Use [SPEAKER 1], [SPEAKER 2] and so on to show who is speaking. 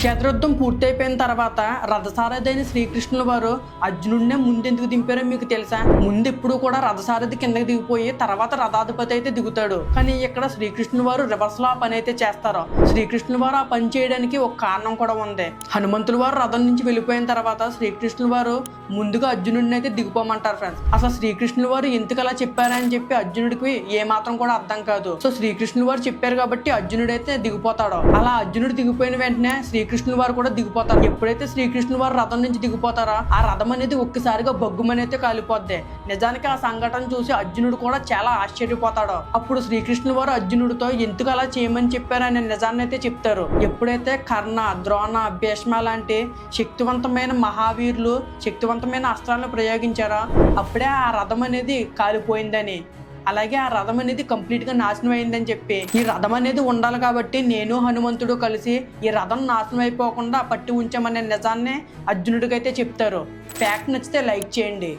[SPEAKER 1] కురుక్షేత్ర యుద్ధం పూర్తయిపోయిన తర్వాత రథసారథి శ్రీకృష్ణుల వారు అర్జునుడినే ముందెందుకు దింపారో మీకు తెలుసా? ముందు ఎప్పుడు కూడా రథసారథి కిందకి దిగిపోయి తర్వాత రథాధిపతి అయితే దిగుతాడు. కానీ ఇక్కడ శ్రీకృష్ణుల వారు రివర్స్ లో ఆ పని అయితే చేస్తారు. శ్రీకృష్ణుల వారు ఆ పని చేయడానికి ఒక కారణం కూడా ఉంది. హనుమంతుల వారు రథం నుంచి వెళ్ళిపోయిన తర్వాత శ్రీకృష్ణుల వారు ముందుగా అర్జునుడిని అయితే దిగిపోమంటారు ఫ్రెండ్స్. అసలు శ్రీకృష్ణుల వారు ఎందుకు అలా చెప్పారని చెప్పి అర్జునుడికి ఏ మాత్రం కూడా అర్థం కాదు. సో శ్రీకృష్ణుల వారు చెప్పారు కాబట్టి అర్జునుడు అయితే దిగిపోతాడు. అలా అర్జునుడు దిగిపోయిన వెంటనే శ్రీకృష్ణుల వారు కూడా దిగిపోతారు. ఎప్పుడైతే శ్రీకృష్ణుల వారు రథం నుంచి దిగిపోతారో ఆ రథం అనేది ఒక్కసారిగా బొగ్గుమని అయితే కాలిపోద్ది. నిజానికి ఆ సంఘటన చూసి అర్జునుడు కూడా చాలా ఆశ్చర్యపోతాడు. అప్పుడు శ్రీకృష్ణుల వారు అర్జునుడితో ఎందుకు అలా చేయమని చెప్పారనే నిజాన్ని అయితే చెప్తారు. ఎప్పుడైతే కర్ణ, ద్రోణ, భీష్మ లాంటి శక్తివంతమైన మహావీరులు శక్తివంతమైన అస్త్రాలను ప్రయోగించారో అప్పుడే ఆ రథం అనేది కాలిపోయిందని, అలాగే ఆ రథం అనేది కంప్లీట్ గా నాశనం అయిందని చెప్పి, ఈ రథం అనేది ఉండాలి కాబట్టి నేను హనుమంతుడు కలిసి ఈ రథం నాశనం అయిపోకుండా పట్టి ఉంచామనే నిజాన్ని అర్జునుడికైతే చెప్తారు. ఫ్యాక్ట్ నచ్చితే లైక్ చేయండి.